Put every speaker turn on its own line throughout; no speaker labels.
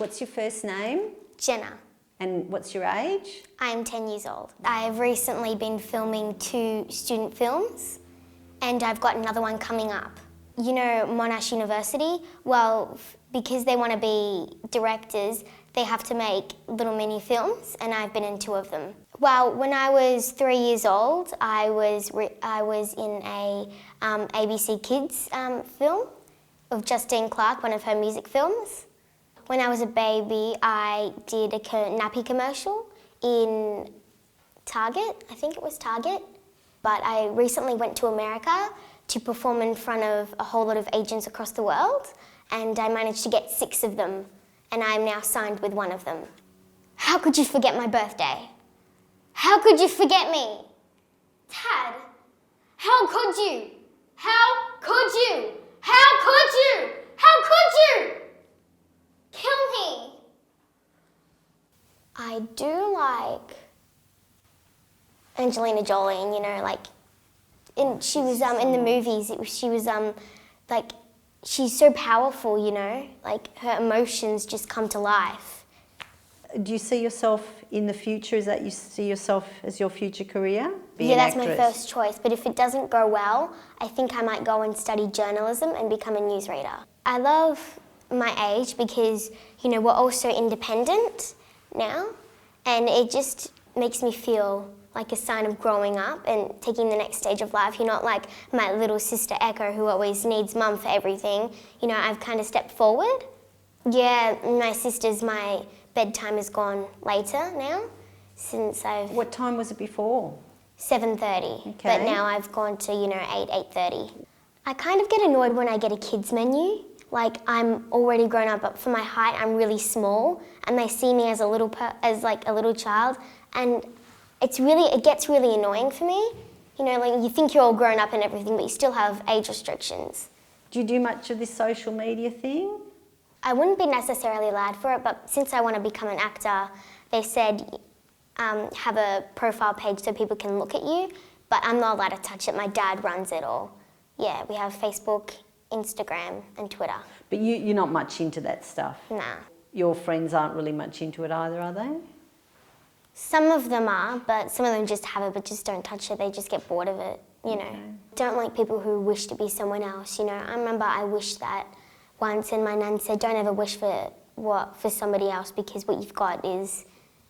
What's your first name?
Jenna.
And what's your age?
I'm 10 years old. I've recently been filming 2 student films and I've got another one coming up. You know Monash University? Well, because they want to be directors, they have to make little mini films and I've been in 2 of them. Well, when I was 3 years old, I was in a ABC Kids film of Justine Clark, one of her music films. When I was a baby, I did a nappy commercial in Target, I think it was Target. But I recently went to America to perform in front of a whole lot of agents across the world, and I managed to get 6 of them, and I'm now signed with 1 of them. How could you forget my birthday? How could you forget me? Dad, how could you? How could you? How could you? How could you? Kill me. I do like Angelina Jolie, and you know, like, she was in the movies. She was like, she's so powerful, you know, like her emotions just come to life.
Do you see yourself in the future? Is that you see yourself as your future career?
Yeah, that's my first choice. But if it doesn't go well, I think I might go and study journalism and become a newsreader. I love my age because, you know, we're all so independent now, and it just makes me feel like a sign of growing up and taking the next stage of life. You're not like my little sister Echo who always needs mum for everything. You know, I've kind of stepped forward. Yeah, my bedtime has gone later now since I've...
What time was it before?
7:30,
Okay.
but now I've gone to, you know, 8:30. I kind of get annoyed when I get a kids menu. Like, I'm already grown up, but for my height, I'm really small, and they see me as a little child, and it gets really annoying for me. You know, like, you think you're all grown up and everything, but you still have age restrictions.
Do you do much of this social media thing?
I wouldn't be necessarily allowed for it, but since I want to become an actor, they said have a profile page so people can look at you, but I'm not allowed to touch it. My dad runs it all. Yeah, we have Facebook, Instagram and Twitter.
But you're not much into that stuff?
Nah.
Your friends aren't really much into it either, are they?
Some of them are, but some of them just have it but just don't touch it. They just get bored of it, you know.
Okay.
Don't like people who wish to be someone else, you know. I remember I wished that once, and my nan said, don't ever wish for somebody else, because what you've got is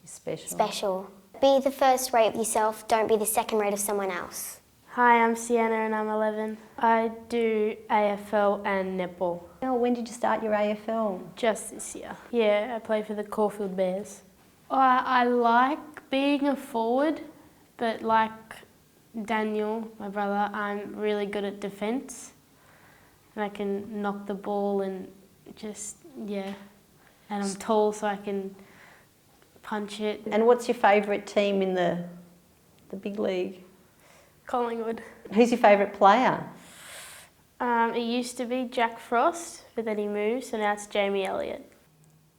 special. Be the first rate of yourself, don't be the second rate of someone else.
Hi, I'm Sienna and I'm 11. I do AFL and netball.
Oh, when did you start your AFL?
Just this year. Yeah, I play for the Caulfield Bears. I like being a forward, but like Daniel, my brother, I'm really good at defence. And I can knock the ball and just, yeah. And I'm tall, so I can punch it.
And what's your favourite team in the big league?
Collingwood.
Who's your favourite player?
It used to be Jack Frost, but then he moved, so now it's Jamie Elliott.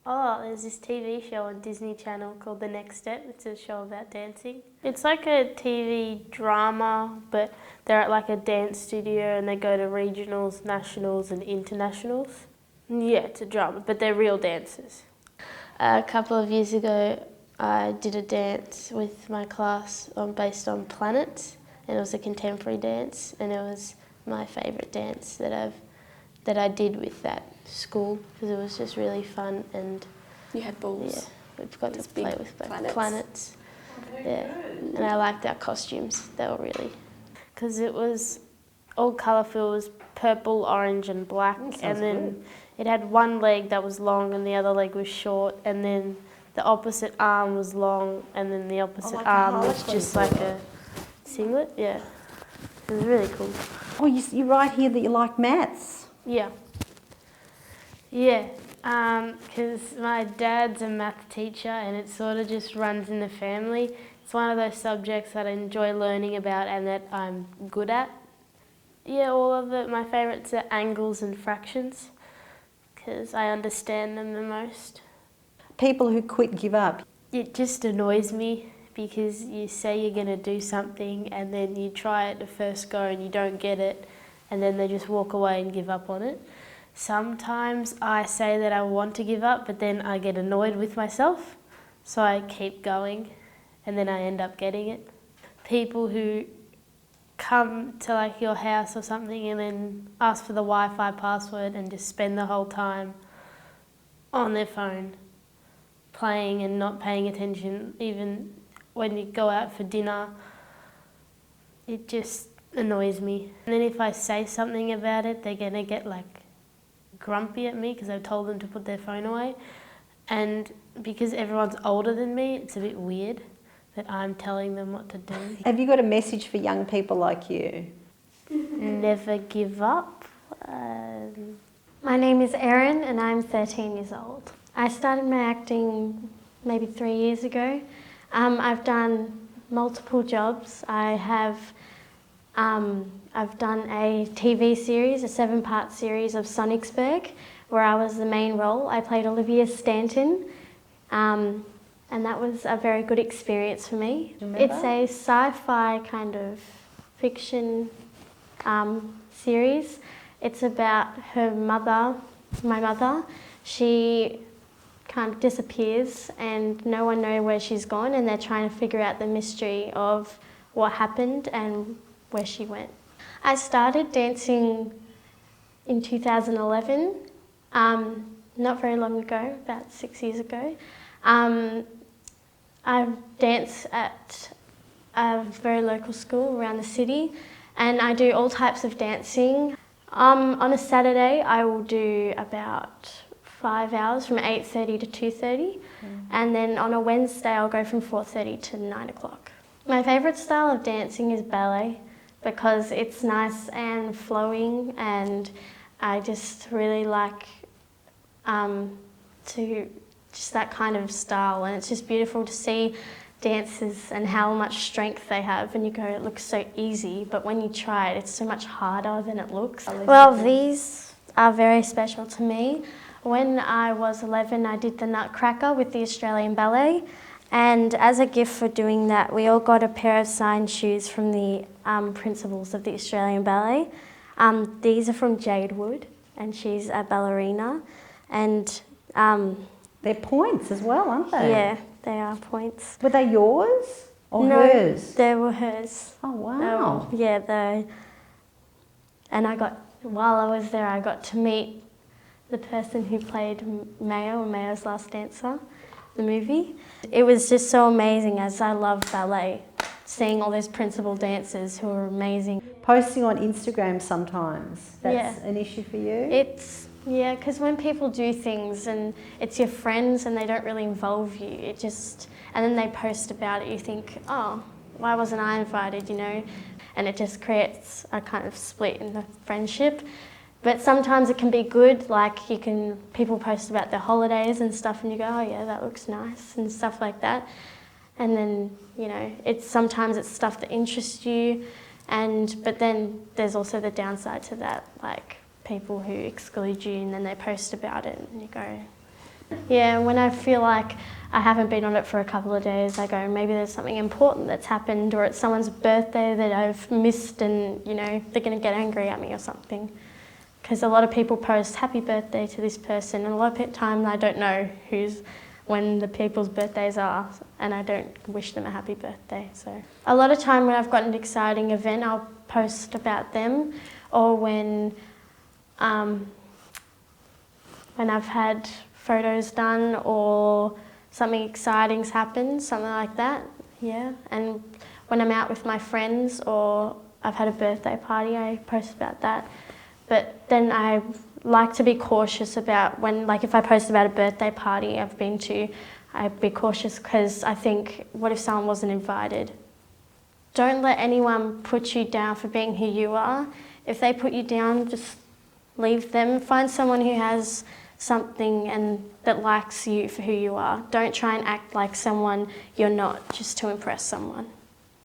Oh, there's this TV show on Disney Channel called The Next Step. It's a show about dancing. It's like a TV drama, but they're at like a dance studio and they go to regionals, nationals and internationals. Yeah, it's a drama, but they're real dancers. A couple of years ago, I did a dance with my class based on planets, and it was a contemporary dance, and it was my favourite dance that I did with that school, because it was just really fun. And
you had balls.
Yeah, we've got to play with planets. Yeah, and I liked our costumes. They were really, because it was all colourful. It was purple, orange, and black, and then
good.
It had one leg that was long and the other leg was short, and then the opposite arm was long, and then the opposite
like
arm was just like a singlet. Yeah, it was really cool.
Oh, you write here that you like maths.
Yeah. Yeah, because my dad's a math teacher and it sort of just runs in the family. It's one of those subjects that I enjoy learning about and that I'm good at. Yeah, all of it. My favourites are angles and fractions because I understand them the most.
People who quit give up.
It just annoys me because you say you're going to do something and then you try it the first go and you don't get it, and then they just walk away and give up on it. Sometimes I say that I want to give up, but then I get annoyed with myself, so I keep going, and then I end up getting it. People who come to like your house or something and then ask for the Wi-Fi password and just spend the whole time on their phone playing and not paying attention, even when you go out for dinner, it just annoys me. And then if I say something about it, they're gonna get like grumpy at me because I've told them to put their phone away. And because everyone's older than me, it's a bit weird that I'm telling them what to do.
Have you got a message for young people like you?
Never give up.
My name is Erin and I'm 13 years old. I started my acting maybe 3 years ago. I've done multiple jobs. I've done a TV series, a 7-part series of Sonicsburg, where I was the main role. I played Olivia Stanton, and that was a very good experience for me. It's a sci-fi kind of fiction series. It's about her mother, my mother. She kind of disappears and no one knows where she's gone, and they're trying to figure out the mystery of what happened and where she went. I started dancing in 2011, not very long ago, about 6 years ago. I dance at a very local school around the city, and I do all types of dancing. On a Saturday, I will do about 5 hours from 8:30 to 2:30, and then on a Wednesday, I'll go from 4:30 to 9 o'clock. My favourite style of dancing is ballet because it's nice and flowing, and I just really like just that kind of style, and it's just beautiful to see dancers and how much strength they have, and you go, it looks so easy, but when you try it, it's so much harder than it looks. Well, these are very special to me. When I was 11, I did the Nutcracker with the Australian Ballet, and as a gift for doing that, we all got a pair of signed shoes from the principals of the Australian Ballet. These are from Jade Wood, and she's a ballerina, and
they're points as well, aren't they?
yeah, they are points.
Were they yours or
No,
hers?
they were hers.
Oh, wow.
And while I was there, I got to meet the person who played Mayo in Mayo's Last Dancer, the movie. It was just so amazing, as I love ballet, seeing all those principal dancers who are amazing.
Posting on Instagram sometimes, that's an issue for you?
Yeah, because when people do things and it's your friends and they don't really involve you, and then they post about it, you think, oh, why wasn't I invited, you know? And it just creates a kind of split in the friendship. But sometimes it can be good, like people post about their holidays and stuff, and you go, oh yeah, that looks nice, and stuff like that. And then, you know, sometimes it's stuff that interests you, but then there's also the downside to that, like people who exclude you and then they post about it and you go, yeah, when I feel like I haven't been on it for a couple of days, I go, maybe there's something important that's happened, or it's someone's birthday that I've missed and, you know, they're going to get angry at me or something. Because a lot of people post happy birthday to this person, and a lot of time I don't know when the people's birthdays are, and I don't wish them a happy birthday. So a lot of time when I've got an exciting event, I'll post about them, or when I've had photos done or something exciting's happened, something like that, yeah. And when I'm out with my friends or I've had a birthday party, I post about that. But then I like to be cautious about if I post about a birthday party I've been to, I'd be cautious because I think, what if someone wasn't invited? Don't let anyone put you down for being who you are. If they put you down, just leave them. Find someone who has something and that likes you for who you are. Don't try and act like someone you're not just to impress someone.